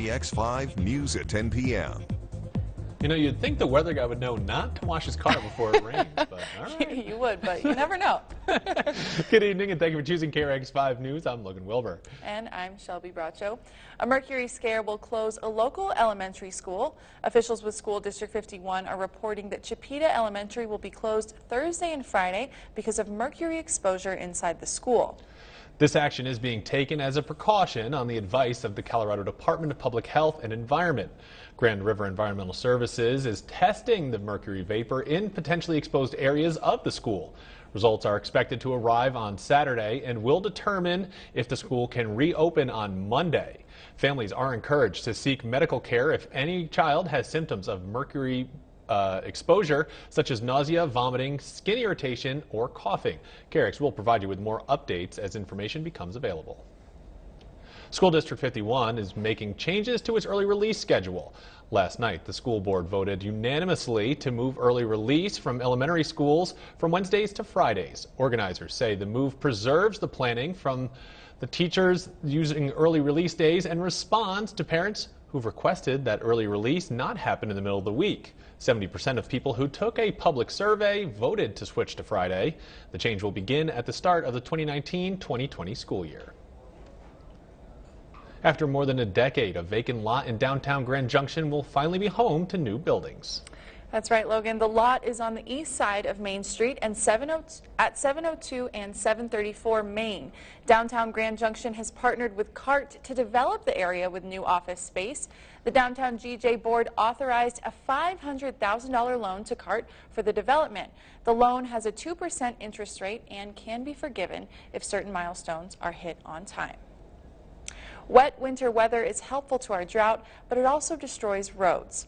X5 News at 10 p.m. You know, you'd think the weather guy would know not to wash his car before it rains, but all right. You would, but you never know. Good evening, and thank you for choosing KRX5 News. I'm Logan Wilbur. And I'm Shelby Bracho. A mercury scare will close a local elementary school. Officials with School District 51 are reporting that Chipeta Elementary will be closed Thursday and Friday because of mercury exposure inside the school. This action is being taken as a precaution on the advice of the Colorado Department of Public Health and Environment. Grand River Environmental Services is testing the mercury vapor in potentially exposed areas of the school. Results are expected to arrive on Saturday and will determine if the school can reopen on Monday. Families are encouraged to seek medical care if any child has symptoms of mercury exposure, such as nausea, vomiting, skin irritation, or coughing. KRX will provide you with more updates as information becomes available. School District 51 is making changes to its early release schedule. Last night, the school board voted unanimously to move early release from elementary schools from Wednesdays to Fridays. Organizers say the move preserves the planning from the teachers using early release days and responds to parents who've requested that early release not happen in the middle of the week. 70% of people who took a public survey voted to switch to Friday. The change will begin at the start of the 2019-2020 school year. After more than a decade, a vacant lot in downtown Grand Junction will finally be home to new buildings. That's right, Logan. The lot is on the east side of Main Street and at 702 and 734 Main. Downtown Grand Junction has partnered with CART to develop the area with new office space. The Downtown GJ Board authorized a $500,000 loan to CART for the development. The loan has a 2% interest rate and can be forgiven if certain milestones are hit on time. Wet winter weather is helpful to our drought, but it also destroys roads.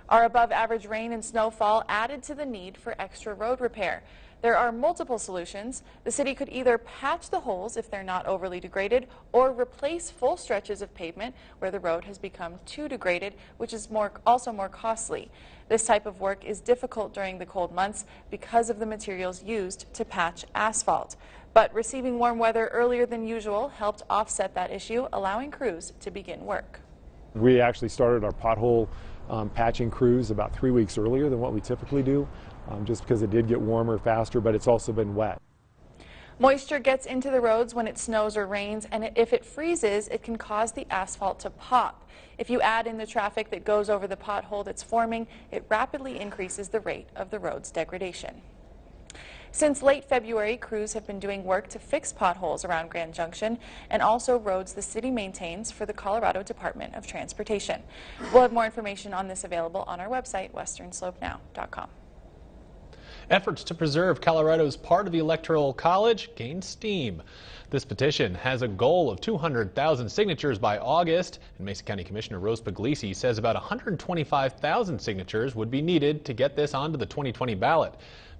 Our above-average rain and snowfall added to the need for extra road repair. There are multiple solutions. The city could either patch the holes if they're not overly degraded or replace full stretches of pavement where the road has become too degraded, which is also more costly. This type of work is difficult during the cold months because of the materials used to patch asphalt. But receiving warm weather earlier than usual helped offset that issue, allowing crews to begin work. We actually started our pothole patching crews about 3 weeks earlier than what we typically do, just because it did get warmer faster, but it's also been wet. Moisture gets into the roads when it snows or rains, and if it freezes, it can cause the asphalt to pop. If you add in the traffic that goes over the pothole that's forming, it rapidly increases the rate of the road's degradation. Since late February, crews have been doing work to fix potholes around Grand Junction and also roads the city maintains for the Colorado Department of Transportation. We'll have more information on this available on our website, westernslopenow.com. Efforts to preserve Colorado's part of the Electoral College gain steam. This petition has a goal of 200,000 signatures by August, and Mesa County Commissioner Rose Puglisi says about 125,000 signatures would be needed to get this onto the 2020 ballot.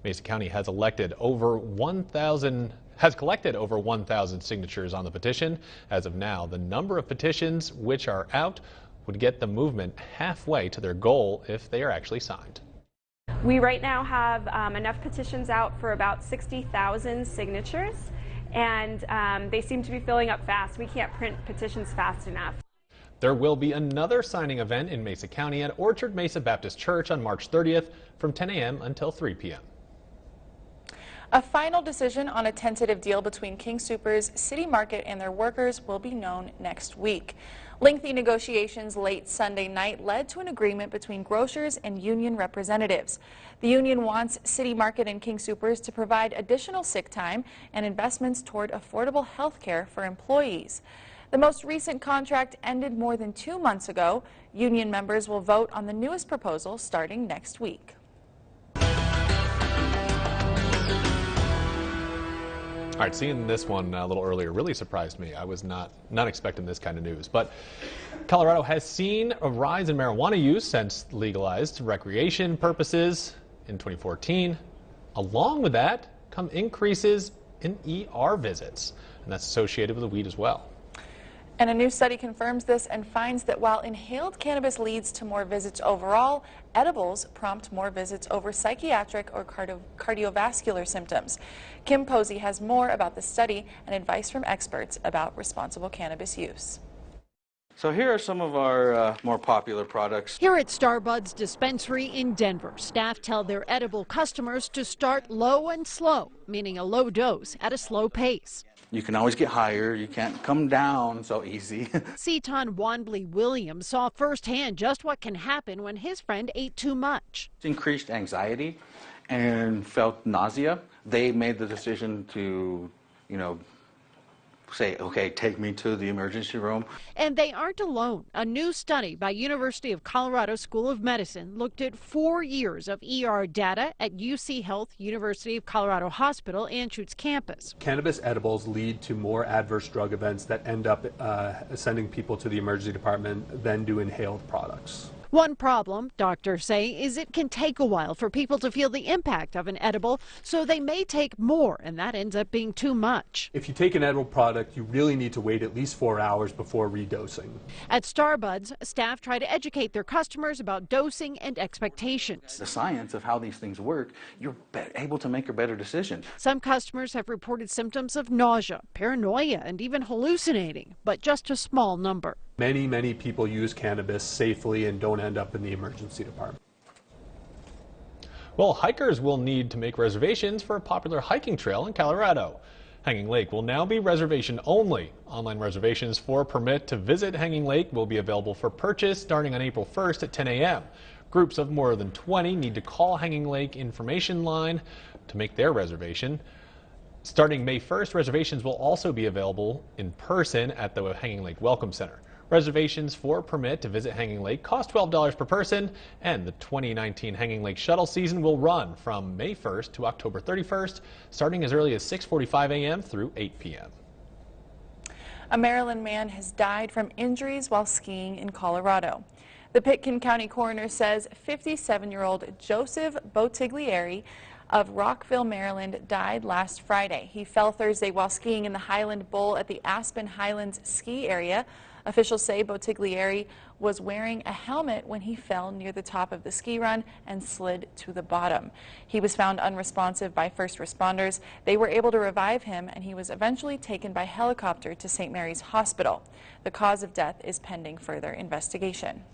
Mesa County has collected over 1,000 signatures on the petition. As of now, the number of petitions which are out would get the movement halfway to their goal if they are actually signed. We right now have enough petitions out for about 60,000 signatures, and they seem to be filling up fast. We can't print petitions fast enough. There will be another signing event in Mesa County at Orchard Mesa Baptist Church on March 30th from 10 a.m. until 3 p.m. A final decision on a tentative deal between King Soopers City Market and their workers will be known next week. Lengthy negotiations late Sunday night led to an agreement between grocers and union representatives. The union wants City Market and King Soopers to provide additional sick time and investments toward affordable health care for employees. The most recent contract ended more than 2 months ago. Union members will vote on the newest proposal starting next week. All right, seeing this one a little earlier really surprised me. I was not expecting this kind of news. But Colorado has seen a rise in marijuana use since legalized recreation purposes in 2014. Along with that come increases in ER visits, and that's associated with the weed as well. And a new study confirms this and finds that while inhaled cannabis leads to more visits overall, edibles prompt more visits over psychiatric or cardiovascular symptoms. Kim Posey has more about the study and advice from experts about responsible cannabis use. So here are some of our more popular products. Here at Starbuds Dispensary in Denver, staff tell their edible customers to start low and slow, meaning a low dose at a slow pace. You can always get higher. You can't come down so easy. Seton Wanbley Williams saw firsthand just what can happen when his friend ate too much. Increased anxiety and felt nausea. They made the decision to, say, okay, take me to the emergency room. And they aren't alone. A new study by University of Colorado School of Medicine looked at 4 years of ER data at UC Health, University of Colorado Hospital, Anschutz campus. Cannabis edibles lead to more adverse drug events that end up sending people to the emergency department than do inhaled products. One problem, doctors say, is it can take a while for people to feel the impact of an edible, so they may take more, and that ends up being too much. If you take an edible product, you really need to wait at least 4 hours before redosing. At Starbuds, staff try to educate their customers about dosing and expectations. The science of how these things work, you're able to make a better decision. Some customers have reported symptoms of nausea, paranoia, and even hallucinating, but just a small number. Many people use cannabis safely and don't end up in the emergency department. Well, hikers will need to make reservations for a popular hiking trail in Colorado. Hanging Lake will now be reservation only. Online reservations for a permit to visit Hanging Lake will be available for purchase starting on April 1st at 10 a.m. Groups of more than 20 need to call Hanging Lake information line to make their reservation. Starting May 1st, reservations will also be available in person at the Hanging Lake Welcome Center. Reservations for a permit to visit Hanging Lake cost $12 per person, and the 2019 Hanging Lake shuttle season will run from May 1st to October 31st, starting as early as 6:45 a.m. through 8 p.m. A Maryland man has died from injuries while skiing in Colorado. The Pitkin County coroner says 57-year-old Joseph Botiglieri of Rockville, Maryland, died last Friday. He fell Thursday while skiing in the Highland Bowl at the Aspen Highlands ski area. Officials say Botiglieri was wearing a helmet when he fell near the top of the ski run and slid to the bottom. He was found unresponsive by first responders. They were able to revive him, and he was eventually taken by helicopter to St. Mary's Hospital. The cause of death is pending further investigation.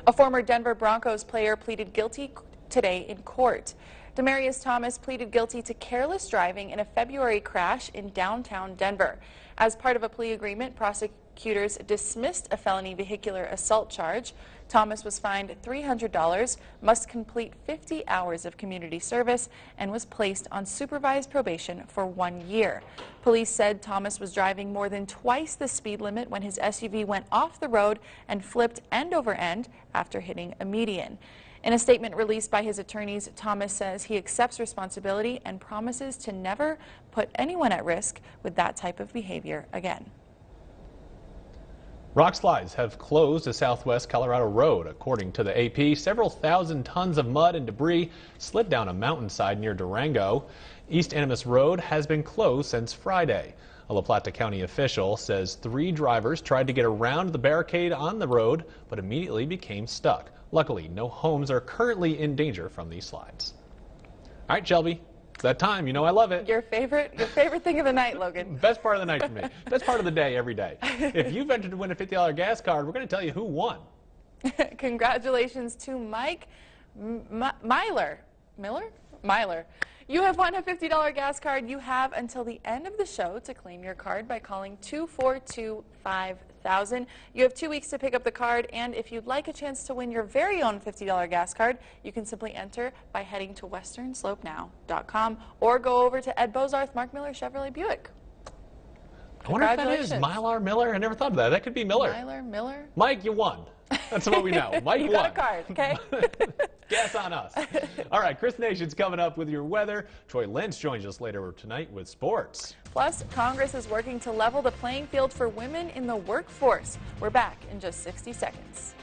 A former Denver Broncos player pleaded guilty today in court. Demarius Thomas pleaded guilty to careless driving in a February crash in downtown Denver. As part of a plea agreement, prosecutors dismissed a felony vehicular assault charge. Thomas was fined $300, must complete 50 hours of community service, and was placed on supervised probation for 1 year. Police said Thomas was driving more than twice the speed limit when his SUV went off the road and flipped end over end after hitting a median. In a statement released by his attorneys, Thomas says he accepts responsibility and promises to never put anyone at risk with that type of behavior again. Rock slides have closed a southwest Colorado road. According to the AP, several thousand tons of mud and debris slid down a mountainside near Durango. East Animas Road has been closed since Friday. A La Plata County official says 3 drivers tried to get around the barricade on the road, but immediately became stuck. Luckily, no homes are currently in danger from these slides. All right, Shelby, it's that time. You know I love it. Your favorite thing of the night, Logan. Best part of the night for me. Best part of the day every day. If you've entered to win a $50 gas card, we're going to tell you who won. Congratulations to Mike Myler. Myler. You have won a $50 gas card. You have until the end of the show to claim your card by calling 242-5000. You have 2 weeks to pick up the card, and if you'd like a chance to win your very own $50 gas card, you can simply enter by heading to westernslopenow.com or go over to Ed Bozarth, Mark Miller Chevrolet Buick. I wonder if that is Mylar Miller. I never thought of that. That could be Miller. Mylar Miller. Mike, you won. That's what we know. Mike you won. got a card, okay? Gas on us. All right, Chris Nation's coming up with your weather. Troy Lentz joins us later tonight with sports. Plus, Congress is working to level the playing field for women in the workforce. We're back in just 60 seconds.